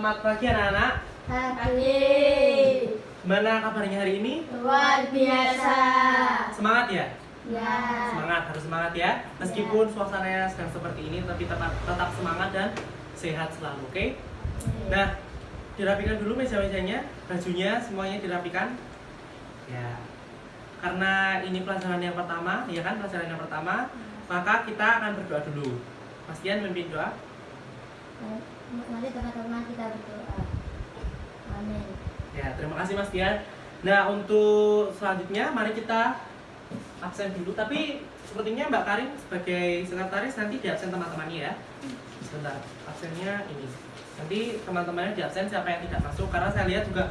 Selamat pagi anak-anak. Pagi. Gimana kabarnya hari ini? Luar biasa. Semangat ya? Ya. Semangat, harus semangat ya. Meskipun suasananya sedang seperti ini, tapi tetap semangat dan sehat selalu, oke? Nah, dirapikan dulu meja-mejanya, bajunya semuanya dirapikan. Ya. Karena ini pelajaran yang pertama, ya kan? Pelajaran yang pertama, maka kita akan berdoa dulu. Pastian memimpin doa. Mari teman-teman kita berdoa. Amin. Ya, terima kasih Mas Tian. Nah, untuk selanjutnya mari kita absen dulu. Tapi sepertinya Mbak Karin sebagai sekretaris nanti di absen teman-temannya ya. Sebentar, absennya ini. Nanti teman-temannya di absen siapa yang tidak masuk. Karena saya lihat juga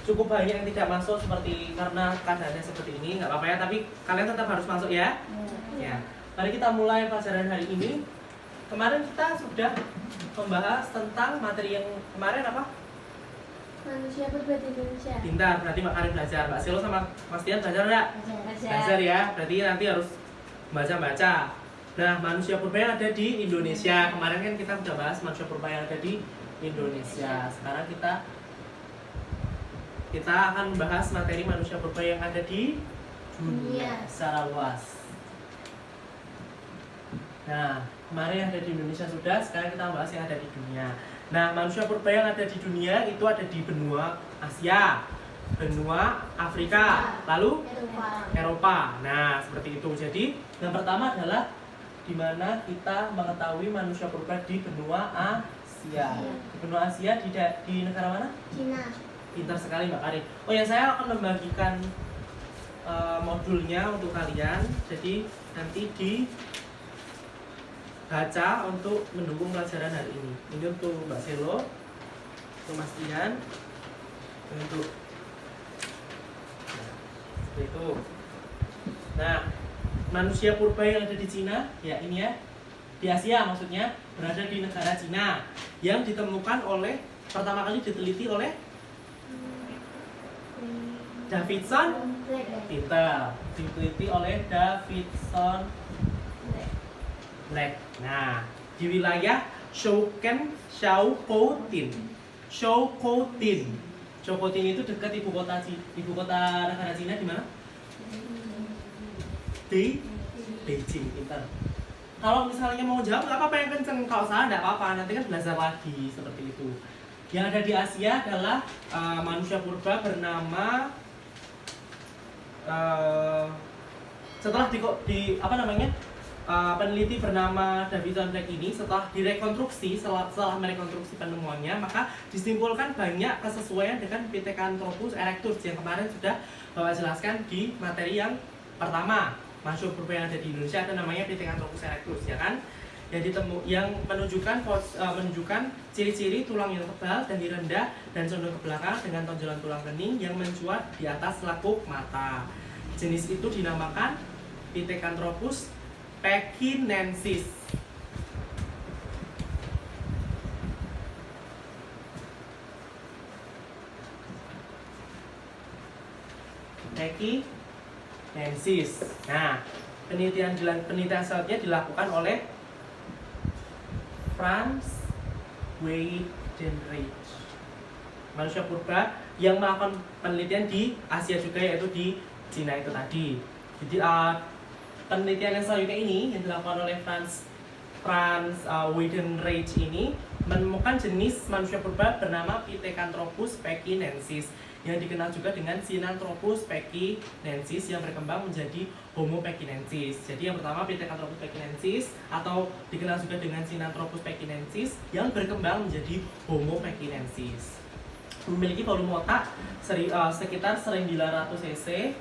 cukup banyak yang tidak masuk seperti karena keadaannya seperti ini. Nggak apa-apa ya, tapi kalian tetap harus masuk ya. Ya. Mari kita mulai pelajaran hari ini. Kemarin kita sudah membahas tentang materi yang kemarin apa? Manusia purba di Indonesia. Pintar, berarti Mbak Karin belajar. Mbak Silo sama Mas Tian belajar nggak? Belajar ya, berarti nanti harus baca-baca. Nah, manusia purba yang ada di Indonesia. Kemarin kan kita sudah bahas manusia purba yang ada di Indonesia. Sekarang kita akan membahas materi manusia purba yang ada di dunia secara luas. Nah, kemarin yang ada di Indonesia sudah, sekarang kita bahas yang ada di dunia. Nah, manusia purba yang ada di dunia itu ada di benua Asia, benua Afrika, lalu Eropa. Nah, seperti itu. Jadi, yang pertama adalah di mana kita mengetahui manusia purba di benua Asia. Di benua Asia di negara mana? Cina. Pintar sekali Mbak Karin. Oh ya, saya akan membagikan modulnya untuk kalian. Jadi, nanti baca untuk mendukung pelajaran hari ini. Ini untuk Mbak Selo, untuk Mas Tian, dan untuk itu. Nah, manusia purba yang ada di Cina, ya ini ya, di Asia maksudnya, berada di negara Cina, yang ditemukan pertama kali diteliti oleh Davidson, pintar, diteliti oleh Davidson Black. Nah, di wilayah Shoukotin itu dekat ibu kota negara Cina di mana? Di Beijing. Pintar. Kalau misalnya mau jawab nggak apa-apa yang kenceng, kalau salah nggak apa-apa, nanti kan belajar lagi seperti itu. Yang ada di Asia adalah manusia purba bernama setelah peneliti bernama Davidson Black ini setelah merekonstruksi penemuannya, maka disimpulkan banyak kesesuaian dengan Pithecanthropus erectus yang kemarin sudah Bapak jelaskan di materi yang pertama. Manusia purba yang ada di Indonesia ada namanya Pithecanthropus erectus, ya kan? Yang menunjukkan ciri-ciri tulang yang tebal dan rendah dan condong ke belakang dengan tonjolan tulang kening yang mencuat di atas lekuk mata. Jenis itu dinamakan Pithecanthropus pekinensis. Pekinensis. Nah, penelitian selanjutnya dilakukan oleh Franz Weidenreich, manusia purba yang melakukan penelitian di Asia juga, yaitu di Cina itu tadi. Jadi penelitian yang selanjutnya ini yang dilakukan oleh Franz Weidenreich ini menemukan jenis manusia purba bernama Pithecanthropus pekinensis yang dikenal juga dengan Sinanthropus pekinensis yang berkembang menjadi Homo pekinensis. Jadi yang pertama Pithecanthropus pekinensis atau dikenal juga dengan Sinanthropus pekinensis yang berkembang menjadi Homo pekinensis. Memiliki volume otak sekitar 1900 cc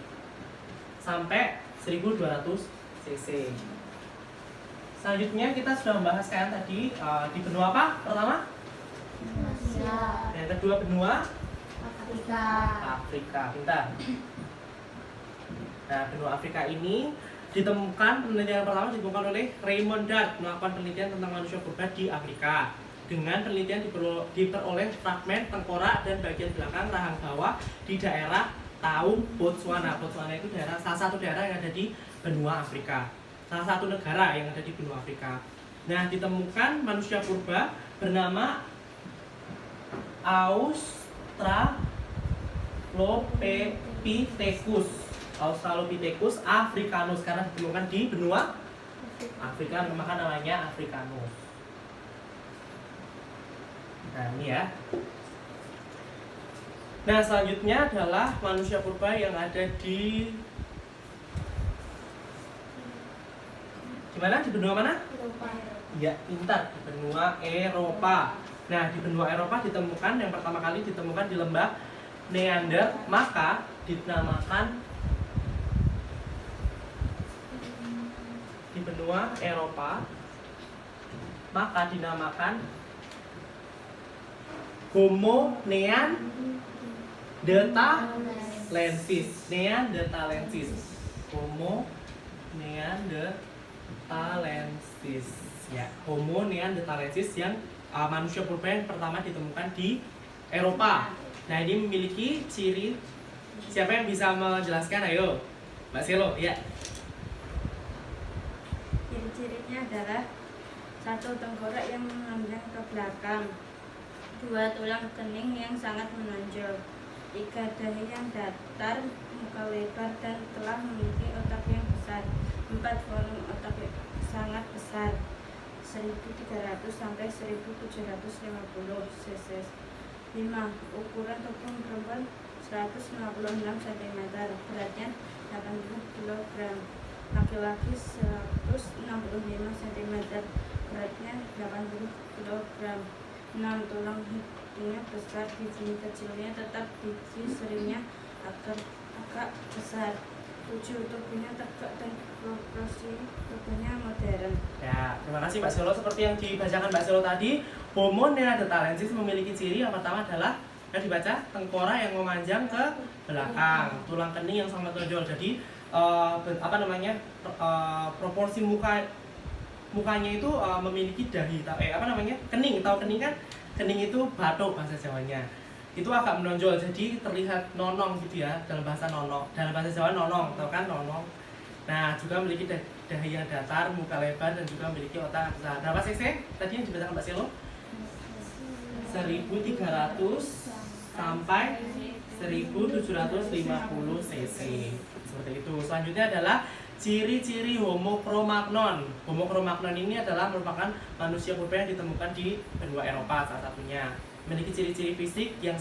sampai 1200 cc. Selanjutnya kita sudah membahas kalian tadi di benua apa? Pertama? Asia. Yang kedua benua Afrika. Pintar. Nah, benua Afrika ini penelitian pertama ditemukan oleh Raymond Dart melakukan penelitian tentang manusia purba di Afrika. Dengan penelitian diperoleh fragmen tengkorak dan bagian belakang rahang bawah di daerah Taung Botswana. Botswana itu salah satu daerah yang ada di benua Afrika. Salah satu negara yang ada di benua Afrika. Nah, ditemukan manusia purba bernama Australopithecus. Australopithecus africanus karena ditemukan di benua Afrika, maka namanya Africanus. Nah, ini ya. Nah, selanjutnya adalah manusia purba yang ada di mana? Di benua mana? Eropa. Ya, pintar, di benua Eropa. Nah, di benua Eropa ditemukan yang pertama kali ditemukan di lembah Neander, maka dinamakan di benua Eropa maka dinamakan Homo neanderthalensis. Neanderthalensis. Homo neanderthalensis. Ya, Homo neanderthalensis yang manusia purba yang pertama ditemukan di Eropa. Nah, ini memiliki ciri. Siapa yang bisa menjelaskan? Ayo, Mbak Selo. Ya. Ciri-cirinya adalah satu tengkorak yang memanjang ke belakang, dua tulang kening yang sangat menonjol, tiga dahi yang datar, muka lebar dan telah memiliki otak yang besar, empat volume otak yang sangat besar, 1300 sampai 1750 cc. 5. Ukuran tubuh perempuan 156 cm, beratnya 80 kg. Laki-laki 165 cm, beratnya 80 kg. 6. Tulang hidungnya besar, biji kecilnya tetap, biji seringnya agak besar. 7. Tubuhnya tegak dan proporsi tubuhnya modern. Ya, terima kasih Mbak Selo. Seperti yang dibacakan Mbak Selo tadi, Homo neanderthalensis memiliki ciri yang pertama adalah yang dibaca tengkorak yang memanjang ke belakang, tulang kening yang sangat menonjol. Jadi proporsi mukanya itu memiliki dahi, kening. Tahu kening kan? Kening itu batuk bahasa Jawanya. Itu agak menonjol, jadi terlihat nonong gitu ya, dalam bahasa Jawa nonong, tahu kan nonong. Nah, juga memiliki dahi yang datar, muka lebar, dan juga memiliki otak besar. Berapa cc tadi yang dibacakan Mbak Selo? 1300 sampai 1750 cc. Seperti itu. Selanjutnya adalah ciri-ciri Homo cro-magnon. Homo cro-magnon ini adalah merupakan manusia purba yang ditemukan di benua Eropa salah satunya. Memiliki ciri-ciri fisik yang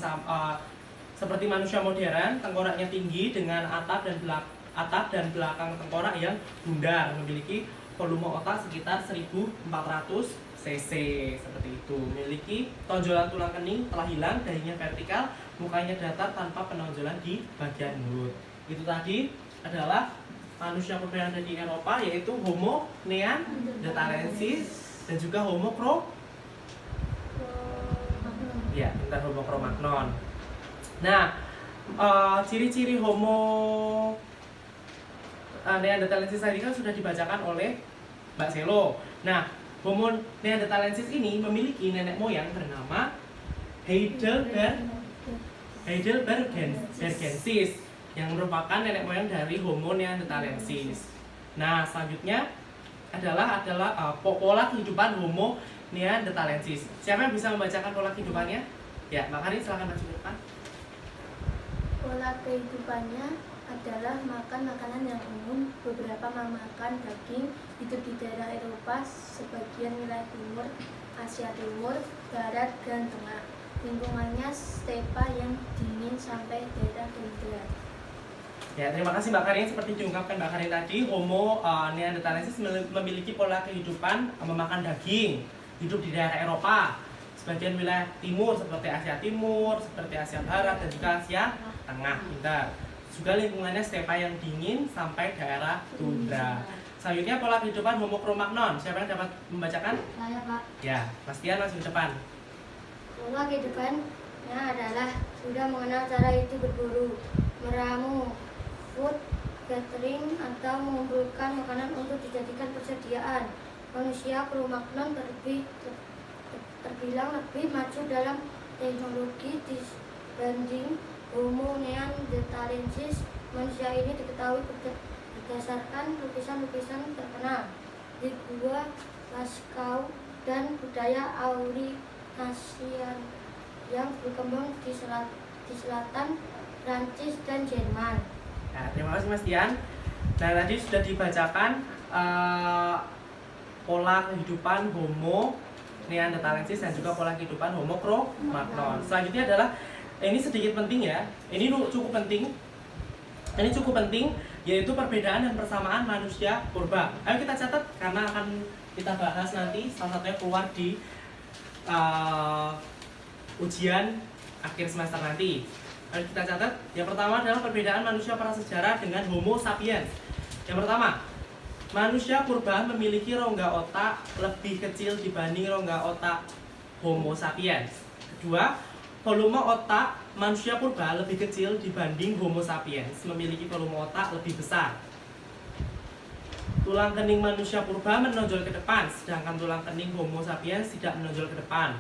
seperti manusia modern, tengkoraknya tinggi dengan atap dan belakang tengkorak yang bundar, memiliki volume otak sekitar 1400 cc seperti itu. Memiliki tonjolan tulang kening telah hilang, dahinya vertikal, mukanya datar tanpa penonjolan di bagian mulut. Itu tadi adalah manusia purba yang ada di Eropa, yaitu Homo neanderthalensis dan juga Homo cro-magnon. Nah, ciri-ciri Homo neanderthalensis tadi kan sudah dibacakan oleh Mbak Selo. Nah, Homo neanderthalensis ini memiliki nenek moyang bernama Heidelbergensis yang merupakan nenek moyang dari Homo neanderthalensis. Nah, selanjutnya adalah pola kehidupan Homo neanderthalensis. Siapa yang bisa membacakan pola kehidupannya? Ya, Mbak Karin silakan maju ke depan. Pola kehidupannya adalah makan makanan yang umum, beberapa memakan daging, hidup di daerah Eropa, sebagian wilayah timur, Asia Timur, Barat, dan Tengah. Lingkungannya stepa yang dingin sampai daerah tundra. Ya, terima kasih Mbak Karin. Seperti diungkapkan Mbak Karin tadi, Homo neanderthalensis memiliki pola kehidupan memakan daging, hidup di daerah Eropa, sebagian wilayah timur seperti Asia Timur, seperti Asia Barat, dan juga Asia Tengah. Bentar. Juga lingkungannya stepa yang dingin sampai daerah tundra. Selanjutnya pola kehidupan Homo cro-magnon. Siapa yang dapat membacakan? Saya, Pak. Ya, Mas Tian langsung ke depan. Pola kehidupannya adalah sudah mengenal cara itu berburu, meramu, food gathering, atau mengumpulkan makanan untuk dijadikan persediaan. Manusia cro-magnon terbilang lebih maju dalam teknologi dibanding Homo neanderthalensis. Manusia ini diketahui berdasarkan lukisan-lukisan terkenal di Gua Lascaux dan budaya Aurignacian yang berkembang di selatan Prancis dan Jerman. Nah, terima kasih Mas Dian. Nah, tadi sudah dibacakan pola kehidupan Homo neanderthalensis dan juga pola kehidupan Homo cro-magnon. Selanjutnya adalah ini sedikit penting ya. Ini cukup penting. Ini cukup penting, yaitu perbedaan dan persamaan manusia purba. Ayo kita catat karena akan kita bahas nanti, salah satunya keluar di ujian akhir semester nanti. Ayo kita catat. Yang pertama adalah perbedaan manusia prasejarah dengan Homo sapiens. Yang pertama, manusia purba memiliki rongga otak lebih kecil dibanding rongga otak Homo sapiens. Kedua, volume otak manusia purba lebih kecil dibanding Homo sapiens, memiliki volume otak lebih besar. Tulang kening manusia purba menonjol ke depan, sedangkan tulang kening Homo sapiens tidak menonjol ke depan.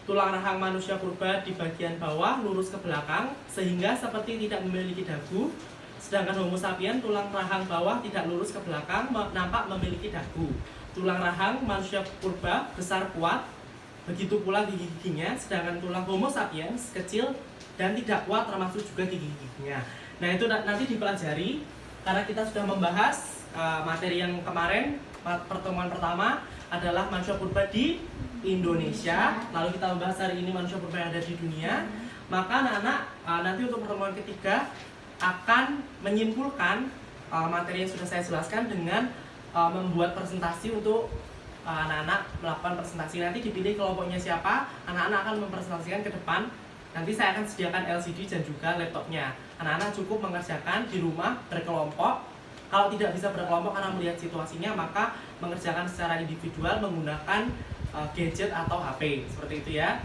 Tulang rahang manusia purba di bagian bawah lurus ke belakang, sehingga seperti tidak memiliki dagu. Sedangkan Homo sapiens tulang rahang bawah tidak lurus ke belakang, nampak memiliki dagu. Tulang rahang manusia purba besar kuat, begitu pula gigi-giginya, sedangkan tulang Homo sapiens kecil dan tidak kuat, termasuk juga gigi-giginya. Nah, itu nanti dipelajari karena kita sudah membahas materi yang kemarin. Pertemuan pertama adalah manusia purba di Indonesia, lalu kita membahas hari ini manusia purba yang ada di dunia. Maka anak-anak nanti untuk pertemuan ketiga akan menyimpulkan materi yang sudah saya jelaskan dengan membuat presentasi untuk anak-anak melakukan presentasi. Nanti dipilih kelompoknya siapa, anak-anak akan mempresentasikan ke depan. Nanti saya akan sediakan LCD dan juga laptopnya. Anak-anak cukup mengerjakan di rumah berkelompok. Kalau tidak bisa berkelompok karena melihat situasinya, maka mengerjakan secara individual menggunakan gadget atau HP. Seperti itu ya.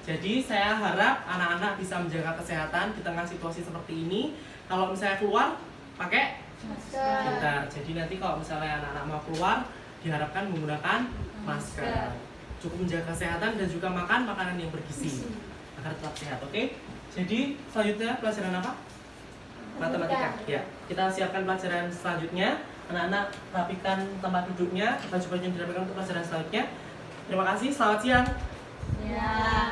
Jadi saya harap anak-anak bisa menjaga kesehatan di tengah situasi seperti ini. Kalau misalnya keluar, pakai masker. Jadi nanti kalau misalnya anak-anak mau keluar, diharapkan menggunakan masker. Cukup menjaga kesehatan dan juga makan makanan yang bergizi agar tetap sehat. Oke? Jadi selanjutnya pelajaran apa? Matematika. Ya, kita siapkan pelajaran selanjutnya. Anak-anak rapikan tempat duduknya, baju-baju yang dirapikan untuk pelajaran selanjutnya. Terima kasih. Selamat siang. Ya.